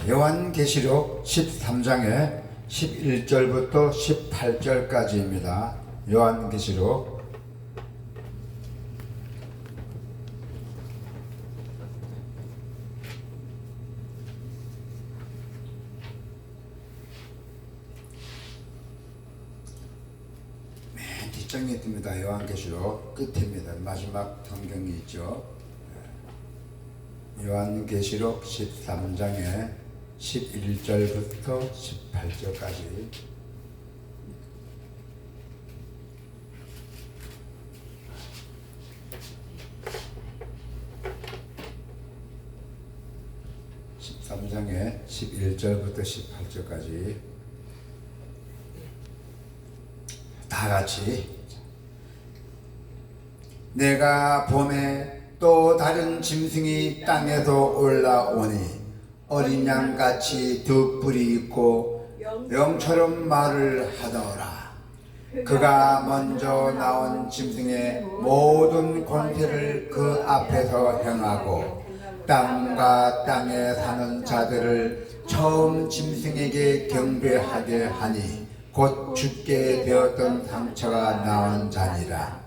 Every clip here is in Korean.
요한계시록 13장의 11절부터 18절까지입니다. 요한계시록 1장에 뜹니다. 요한계시록 끝입니다. 마지막 성경이 있죠. 요한계시록 13장에 11절부터 18절까지 (13장에) 11절부터 18절까지 다 같이 내가 봄에 또 다른 짐승이 땅에서 올라오니 어린 양같이 두 뿔이 있고 영처럼 말을 하더라. 그가 먼저 나온 짐승의 모든 권세를 그 앞에서 행하고 땅과 땅에 사는 자들을 처음 짐승에게 경배하게 하니 곧 죽게 되었던 상처가 나은 자니라.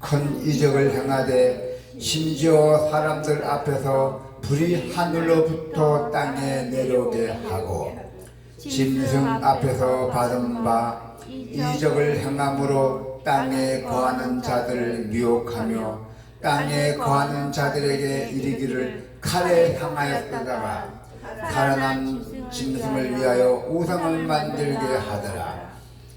큰 이적을 행하되 심지어 사람들 앞에서 불이 하늘로부터 땅에 내려오게 하고 짐승 앞에서 받은 바 이적을 행함으로 땅에 거하는 자들을 미혹하며 땅에 거하는 자들에게 이르기를 칼에 향하였다가 살아난 짐승을 위하여 우상을 만들게 하더라.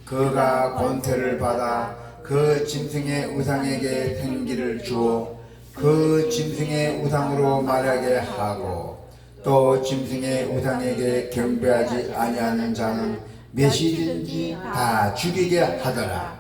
그가 권세를 받아 그 짐승의 우상에게 생기를 주어 그 짐승의 우상으로 말하게 하고 또 짐승의 우상에게 경배하지 아니하는 자는 몇이든지 다 죽이게 하더라.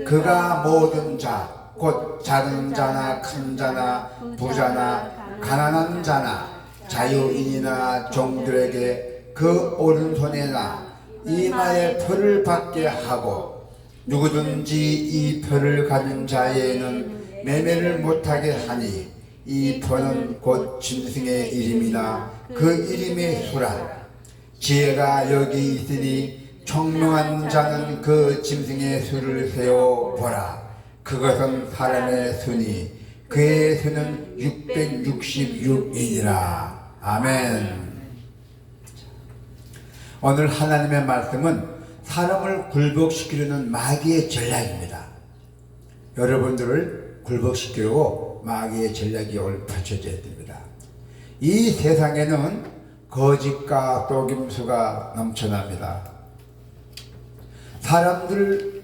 그가 모든 자 곧 작은 자나 큰 자나 부자나 가난한 자나 자유인이나 종들에게 그 오른손에나 이마에 표를 받게 하고 누구든지 이 표를 가진 자에게는 매매를 못하게 하니 이 표는 곧 짐승의 이름이나 그 이름의 수라. 지혜가 여기 있으니 총명한 자는 그 짐승의 수를 세어 보라. 그것은 사람의 수니 그의 수는 666이니라. 아멘. 오늘 하나님의 말씀은 사람을 굴복시키려는 마귀의 전략입니다. 여러분들을 굴복시키려고 마귀의 전략이 오늘 펼쳐져야 됩니다. 이 세상에는 거짓과 속임수가 넘쳐납니다. 사람들을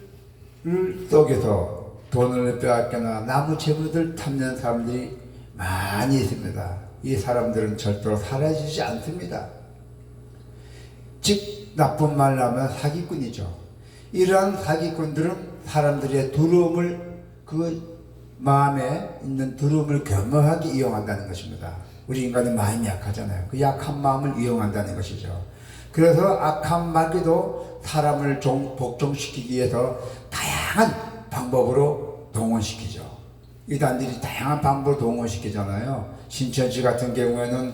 속여서 돈을 빼앗거나 나무 재물들 탐내는 사람들이 많이 있습니다. 이 사람들은 절대로 사라지지 않습니다. 즉 나쁜 말로 하면 사기꾼이죠. 이러한 사기꾼들은 사람들의 두려움을 그 마음에 있는 두려움을 교묘하게 이용한다는 것입니다. 우리 인간은 마음이 약하잖아요. 그 약한 마음을 이용한다는 것이죠. 그래서 악한 마귀도 사람을 복종시키기 위해서 다양한 방법으로 동원시키죠. 이단들이 다양한 방법으로 동원시키잖아요. 신천지 같은 경우에는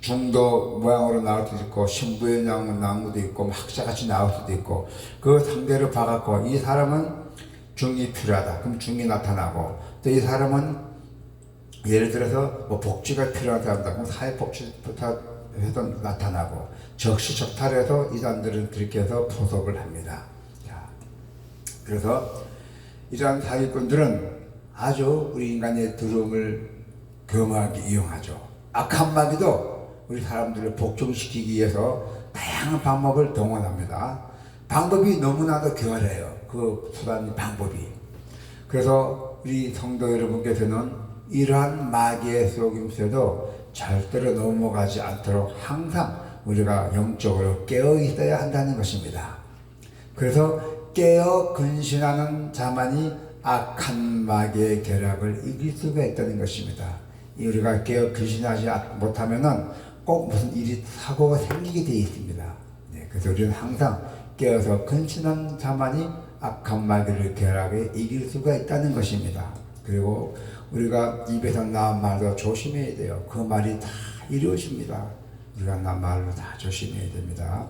중도 모양으로 나올 수도 있고 신부의 나무도 있고 학자같이 나올 수도 있고 그 상대로 봐갖고 이 사람은 중이 필요하다. 그럼 중이 나타나고 또 이 사람은 예를 들어서 뭐 복지가 필요한 사람이다. 그럼 사회복지부터 해서 나타나고 적시적탈해서 이단들은 그렇게 해서 포섭을 합니다. 자, 그래서 이러한 사기꾼들은 아주 우리 인간의 두려움을 교묘하게 이용하죠. 악한 마귀도 우리 사람들을 복종시키기 위해서 다양한 방법을 동원합니다. 방법이 너무나도 교활해요. 그 수단 방법이. 그래서 우리 성도 여러분께서는 이러한 마귀의 속임수에도 절대로 넘어가지 않도록 항상 우리가 영적으로 깨어 있어야 한다는 것입니다. 그래서 깨어 근신하는 자만이 악한 마귀의 계략을 이길 수가 있다는 것입니다. 우리가 깨어 근신하지 못하면은 꼭 무슨 일이 사고가 생기게 되어 있습니다. 네, 그래서 우리는 항상 깨어서 근신한 자만이 악한 마귀를 계략에 이길 수가 있다는 것입니다. 그리고 우리가 입에서 나온 말도 조심해야 돼요. 그 말이 다 이루어집니다. 우리가 말로 다 조심해야 됩니다.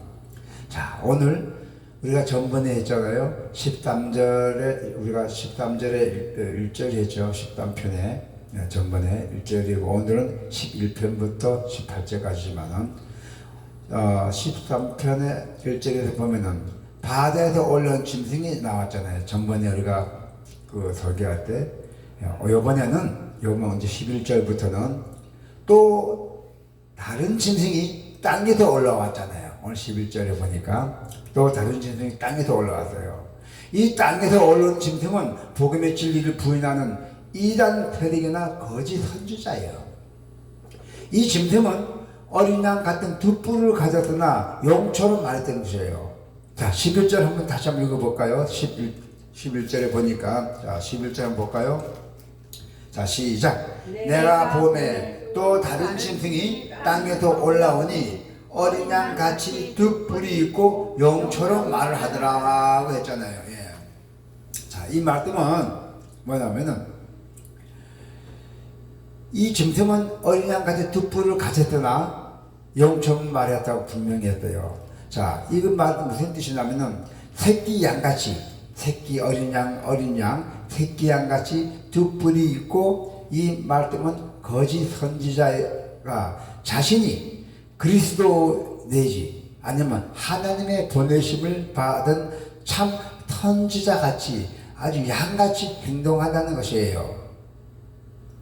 자, 오늘 우리가 전번에 했잖아요. 13절에 우리가 13절에 1절 했죠. 13편에 전번에 1절이고 오늘은 11편부터 18절까지지만은 13편의 1절에서 보면은 바다에서 올라온 짐승이 나왔잖아요. 전번에 우리가 그 설교할 때 요번 이제 11절부터는 또 다른 짐승이 땅에서 올라왔잖아요. 오늘 11절에 보니까 또 다른 짐승이 땅에서 올라왔어요. 이 땅에서 올라온 짐승은 복음의 진리를 부인하는 이단 페리게나 거짓 선지자예요. 이 짐승은 어린 양 같은 두 뿔을 가졌으나 용처럼 말했던 것이에요. 자, 11절 한번 다시 한번 읽어볼까요? 11절에 보니까 자, 11절 한번 볼까요? 자, 시작. 내가 봄에 또 다른 짐승이 땅에서 올라오니 어린 양 같이 두 뿔이 있고 용처럼 말을 하더라고 했잖아요. 예. 자, 이 말씀은 뭐냐면은 이 짐승은 어린 양 같이 두 뿔을 가졌으나 용처럼 말했다고 분명히 했어요. 자, 이건 말은 무슨 뜻이냐면은 새끼 양같이 새끼 어린 양 새끼 양같이 두 뿔이 있고 이 말씀은 거짓 선지자가 자신이 그리스도 내지 아니면 하나님의 보내심을 받은 참 선지자같이 아주 양같이 행동한다는 것이에요.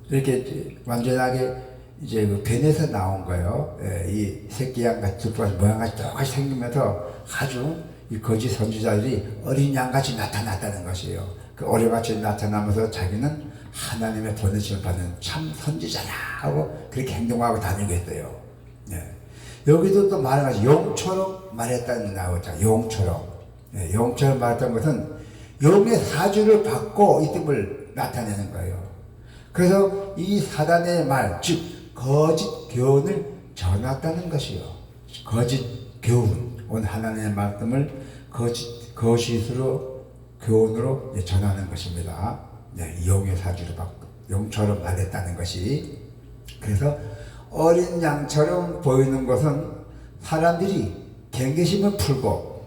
이렇게 완전하게 이제 그 변해서 나온 거예요. 이 새끼 양같이 모양같이 똑같이 생기면서 아주 이 거짓 선지자들이 어린 양같이 나타났다는 것이에요. 그 어려같이 나타나면서 자기는 하나님의 보내심을 받은 참 선지자라 하고 그렇게 행동하고 다니고 했어요. 네. 여기도 또 말하자면 용처럼 말했다는 게 나오죠. 용처럼. 네. 용처럼 말했다는 것은 용의 사주를 받고 이 뜻을 나타내는 거예요. 그래서 이 사단의 말, 즉 거짓 교훈을 전했다는 것이요. 거짓 교훈, 온 하나님의 말씀을 거짓으로 교훈으로 전하는 것입니다. 네, 용의 사주를 받고 용처럼 말했다는 것이. 그래서 어린 양처럼 보이는 것은 사람들이 경계심을 풀고,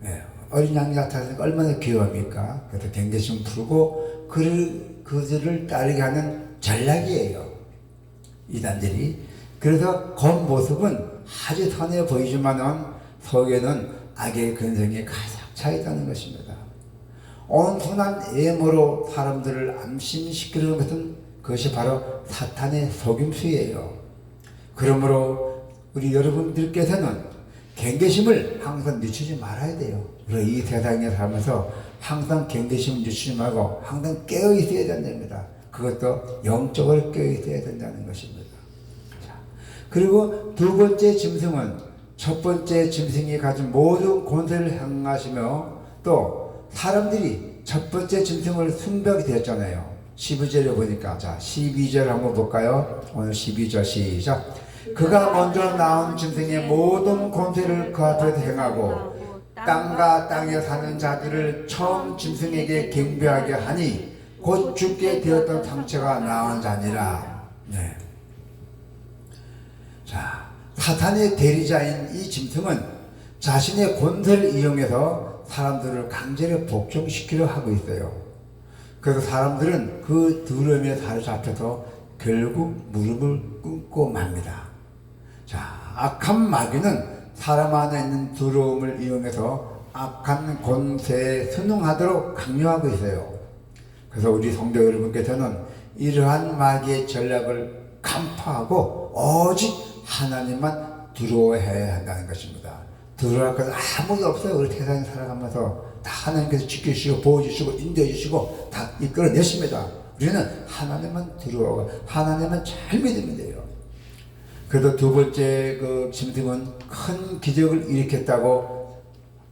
네, 어린 양이 나타나니까 얼마나 귀여웁니까? 그래서 경계심을 풀고 그들을 따르게 하는 전략이에요, 이단들이. 그래서 겉모습은 아주 선해 보이지만은 속에는 악의 근성이 가득 차 있다는 것입니다. 온순한 예모로 사람들을 안심시키는 것은 그것이 바로 사탄의 속임수예요. 그러므로 우리 여러분들께서는 경계심을 항상 늦추지 말아야 돼요. 우리가 이 세상에 살면서 항상 경계심을 늦추지 말고 항상 깨어 있어야 된답니다. 그것도 영적으로 깨어 있어야 된다는 것입니다. 자, 그리고 두 번째 짐승은 첫 번째 짐승이 가진 모든 권세를 행하시며 또 사람들이 첫 번째 짐승을 숭배하게 되었잖아요. 12절에 보니까 자 12절 한번 볼까요? 오늘 12절 시작. 그가 먼저 나온 짐승의 모든 권세를 그 앞에서 행하고 땅과 땅에 사는 자들을 처음 짐승에게 경배하게 하니 곧 죽게 되었던 상처가 나온 자니라. 네. 자, 사탄의 대리자인 이 짐승은 자신의 권세를 이용해서 사람들을 강제로 복종시키려 하고 있어요. 그래서 사람들은 그 두려움에 사로잡혀서 결국 무릎을 꿇고 맙니다. 자, 악한 마귀는 사람 안에 있는 두려움을 이용해서 악한 권세에 순응하도록 강요하고 있어요. 그래서 우리 성도 여러분께서는 이러한 마귀의 전략을 간파하고 오직 하나님만 두려워해야 한다는 것입니다. 두려워할 것은 아무도 없어요. 우리 세상에 살아가면서 다 하나님께서 지켜주시고 보호주시고 인도해주시고 다 이끌어내십니다. 우리는 하나님만 두려워하고 하나님만 잘 믿으면 돼요. 그래도 두 번째 그 짐승은 큰 기적을 일으켰다고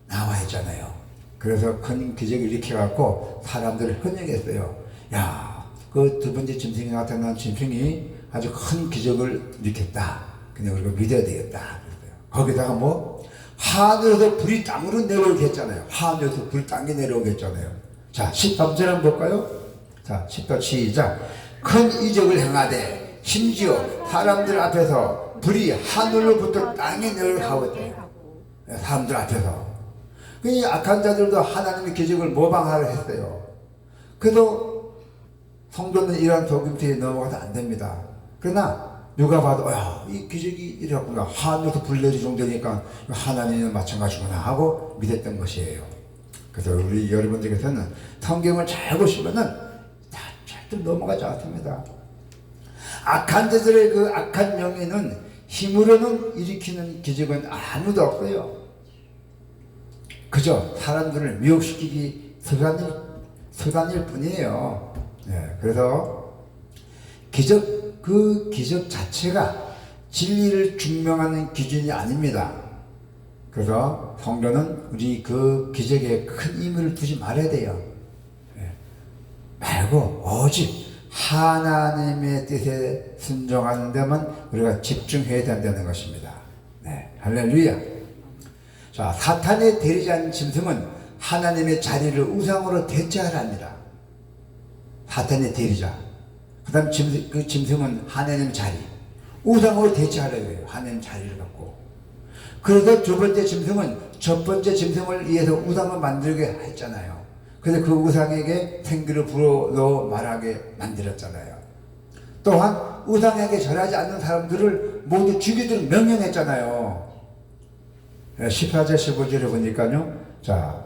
나와 있잖아요. 그래서 큰 기적을 일으켜갖고 사람들을 현혹했어요. 야, 그 두 번째 짐승이 나타난 짐승이 아주 큰 기적을 일으켰다. 그냥 우리가 믿어야 되겠다. 그랬어요. 거기다가 뭐 하늘에서 불이 땅으로 내려오게 했잖아요. 하늘에서 불이 땅에 내려오게 했잖아요. 자, 13절 한번 볼까요? 자, 10절 시작. 큰 이적을 행하되 심지어 사람들 앞에서 불이 하늘로부터 땅에 내려가고 있대요. 사람들 앞에서. 이 악한 자들도 하나님의 기적을 모방하려 했어요. 그래도 성도는 이러한 속임수에 넘어가서 안 됩니다. 그러나 누가 봐도 이 기적이 이래갖구나, 하늘에서 불 내릴 정도니까 하나님은 마찬가지구나 하고 믿었던 것이에요. 그래서 우리 여러분들께서는 성경을 잘 보시면은 절대 넘어가지 않습니다. 악한 자들의 그 악한 영에는 힘으로는 일으키는 기적은 아무도 없고요. 그저 사람들을 미혹시키기 수단일 뿐이에요. 그래서 그 기적 자체가 진리를 증명하는 기준이 아닙니다. 그래서 성도는 우리 그 기적에 큰 의미를 두지 말아야 돼요. 말고 오직 하나님의 뜻에 순종하는 데만 우리가 집중해야 된다는 것입니다. 할렐루야. 자, 사탄의 대리자인 짐승은 하나님의 자리를 우상으로 대체하랍니다. 사탄의 대리자. 그 다음 그 짐승은 하나님의 자리, 우상으로 대체하려고 해요. 하나님 자리를 갖고. 그래서 두 번째 짐승은 첫 번째 짐승을 위해서 우상을 만들게 했잖아요. 그래서 그 우상에게 생기를 불어넣어 말하게 만들었잖아요. 또한 우상에게 절하지 않는 사람들을 모두 죽이도록 명령했잖아요. 14절 15절에 보니까요. 자,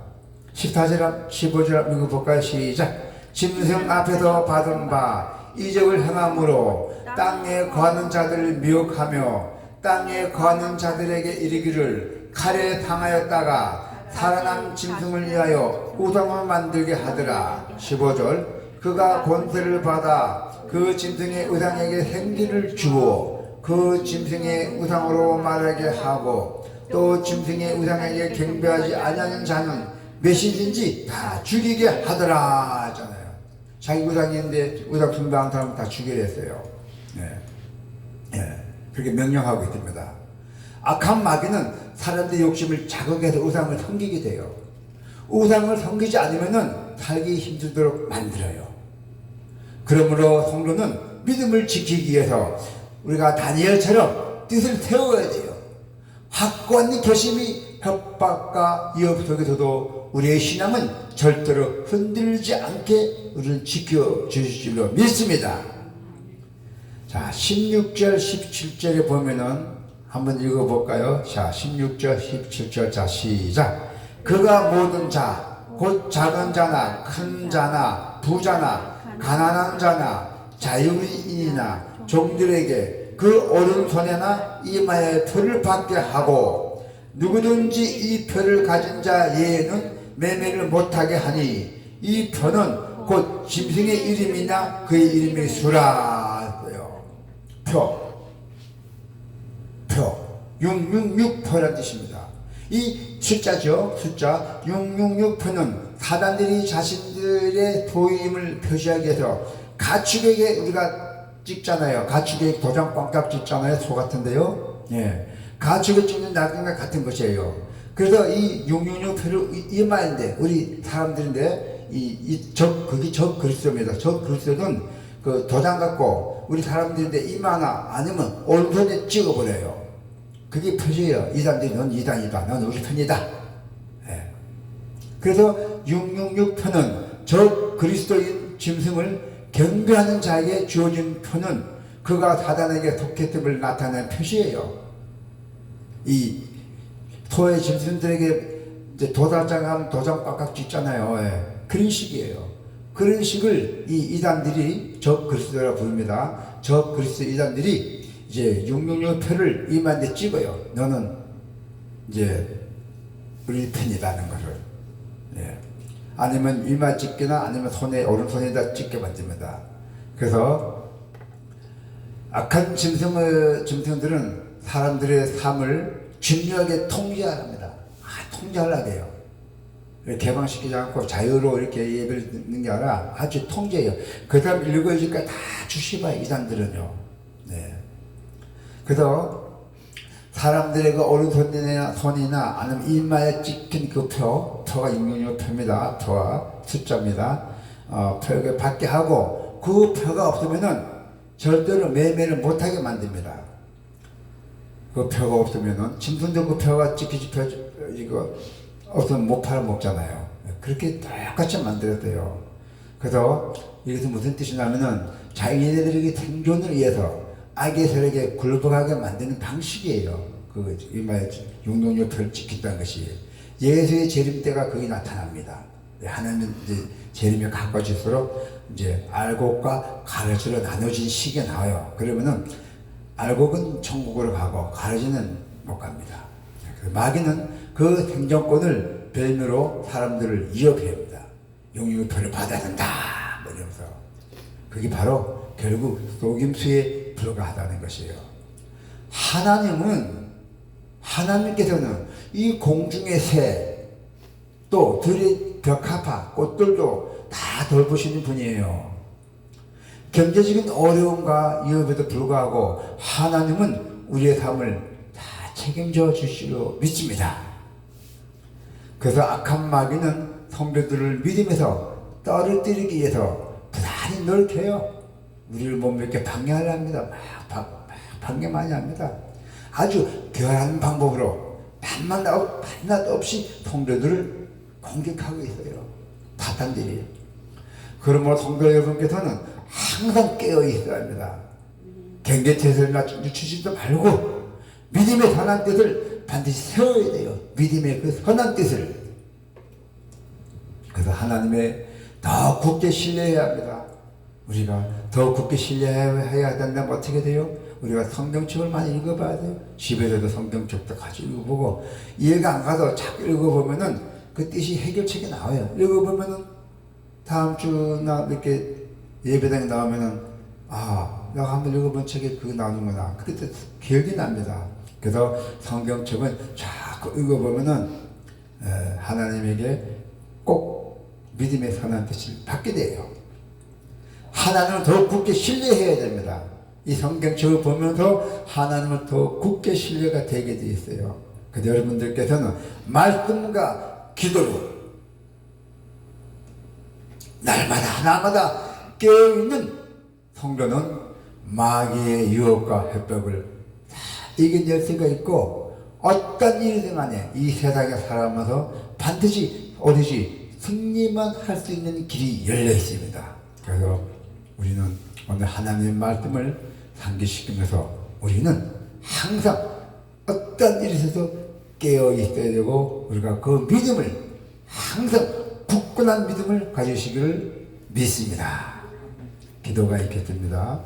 14절 15절 읽어볼까요? 시작. 짐승 앞에서 받은 바 이적을 행함으로 땅에 거하는 자들을 미혹하며 땅에 거하는 자들에게 이르기를 칼에 당하였다가 살아난 짐승을 위하여 우상을 만들게 하더라. 15절. 그가 권세를 받아 그 짐승의 우상에게 생기를 주어 그 짐승의 우상으로 말하게 하고 또 짐승의 우상에게 경배하지 아니하는 자는 몇이든지 다 죽이게 하더라 하잖아요. 자기 우상이 있는데 우상 숭배하는 사람 다 죽이려 했어요. 그렇게 명령하고 있습니다. 악한 마귀는 사람들의 욕심을 자극해서 우상을 섬기게 돼요. 우상을 섬기지 않으면은 살기 힘들도록 만들어요. 그러므로 성도는 믿음을 지키기 위해서 우리가 다니엘처럼 뜻을 세워야 돼요. 확고한 결심이 협박과 위협 속에서도 우리의 신앙은 절대로 흔들리지 않게 우리를 지켜주실 줄로 믿습니다. 자, 16절 17절에 보면은 한번 읽어볼까요? 자, 16절 17절. 자, 시작. 그가 모든 자, 곧 작은 자나 큰 자나 부자나 가난한 자나 자유인이나 종들에게 그 오른손에나 이마에 표를 받게 하고 누구든지 이 표를 가진 자 외에는 매매를 못하게 하니 이 표는 곧 짐승의 이름이나 그의 이름이 수라. 표 666표라는 뜻입니다. 이 숫자죠. 숫자 666표는 사단들이 자신들의 도임을 표시하기 위해서 가축에게 우리가 찍잖아요. 가축에게 도장 꽝깍 찍잖아요. 소 같은데요. 가축을 찍는 낙인과 같은 것이에요. 그래서 이 666표를 이마인데 우리 사람들인데 그게 적 그리스도입니다. 적 그리스도는 그 도장 갖고 우리 사람들인데 이마나 아니면 오른손에 찍어버려요. 그게 표시예요. 이 사람들이 넌 이단이다. 넌 우리 편이다. 그래서 666표는 저 그리스도인 짐승을 경배하는 자에게 주어진 표는 그가 사단에게 속했음을 나타내는 표시예요. 이 소의 짐승들에게 이제 도달장하면 도장 꽉꽉 찍잖아요. 그런 식이에요. 그런 식을 이 이단들이 적 그리스도라 부릅니다. 적 그리스도 이단들이 이제 666표를 이마에 찍어요. 너는 이제 우리 편이라는 것을. 아니면 이마 찍기나 아니면 오른손에다 찍게 만듭니다. 그래서 악한 짐승들은 사람들의 삶을 중요하게 통제합니다. 통제하려고 해요. 개방시키지 않고 자유로 이렇게 예배를 듣는 게 아니라 아주 통제해요. 그 다음 7일까지 다 주시봐요. 이단들은요. 그래서 사람들의 그 오른손이나 아니면 이마에 찍힌 그 표가 666표입니다. 표와 숫자입니다. 표를 받게 하고 그 표가 없으면은 절대로 매매를 못하게 만듭니다. 그 표가 없으면은 짐승도 그 표가 찍히지 표 이거 없으면 못 팔아먹잖아요. 그렇게 똑같이 만들었대요. 그래서 이것은 무슨 뜻이냐면은 자기네들에게 생존을 위해서 악의 세력에 굴복하게 만드는 방식이에요. 그 이마에 용동요 표를 찍힌다는 것이 예수의 재림 때가 거기 나타납니다. 하나님은 이제 재림이 가까워질수록 이제 알곡과 가르치로 나눠진 시기가 나와요. 그러면은 알곡은 천국으로 가고 가르치는 못 갑니다. 마귀는 그 생존권을 뱀으로 사람들을 위협합니다. 용유표를 받아야 된다 뭐 이러면서 그게 바로 결국 속임수에 불과하다는 것이에요. 하나님께서는 이 공중의 새 또 들의 벽화파 꽃들도 다 돌보시는 분이에요. 경제적인 어려움과 위협에도 불구하고 하나님은 우리의 삶을 다 책임져 주시려 믿습니다. 그래서 악한 마귀는 성도들을 믿음에서 떨어뜨리기 위해서 부단히 노력해요. 우리를 못 믿게 방해하려 합니다. 막 방해 많이 합니다. 아주 교활한 방법으로 밤낮 없이 성도들을 공격하고 있어요. 사탄들이. 그러므로 성도 여러분께서는 항상 깨어 있어야 합니다. 경계태세를 늦추지도 말고 믿음의 선한 뜻을 반드시 세워야 돼요. 믿음의 그 선한 뜻을. 그래서 하나님의 더 굳게 신뢰해야 합니다. 우리가 더 굳게 신뢰해야 된다면 어떻게 돼요? 우리가 성경책을 많이 읽어봐야 돼요. 집에서도 성경책도 같이 읽어보고 이해가 안 가도 자꾸 읽어보면은 그 뜻이 해결책이 나와요. 읽어보면은 다음 주나 이렇게 예배당에 나오면은 내가 한번 읽어본 책에 그거 나오는구나. 그때 기억이 납니다. 그래서 성경책은 자꾸 읽어보면은 하나님에게 꼭 믿음의 선한 뜻을 받게 돼요. 하나님을 더 굳게 신뢰해야 됩니다. 이 성경책을 보면서 하나님을 더 굳게 신뢰가 되게 돼 있어요. 그래서 여러분들께서는 말씀과 기도로 날마다 하나마다 깨어있는 성도는 마귀의 유혹과 협박을 다 이겨낼 수가 있고 어떤 일이든 간에 이 세상에 살아가면서 반드시 승리만 할 수 있는 길이 열려 있습니다. 그래서 우리는 오늘 하나님의 말씀을 상기시키면서 우리는 항상 어떤 일이 있어도 깨어 있어야 되고 우리가 그 믿음을 항상 굳건한 믿음을 가지시기를 믿습니다. 기도가 있겠습니다.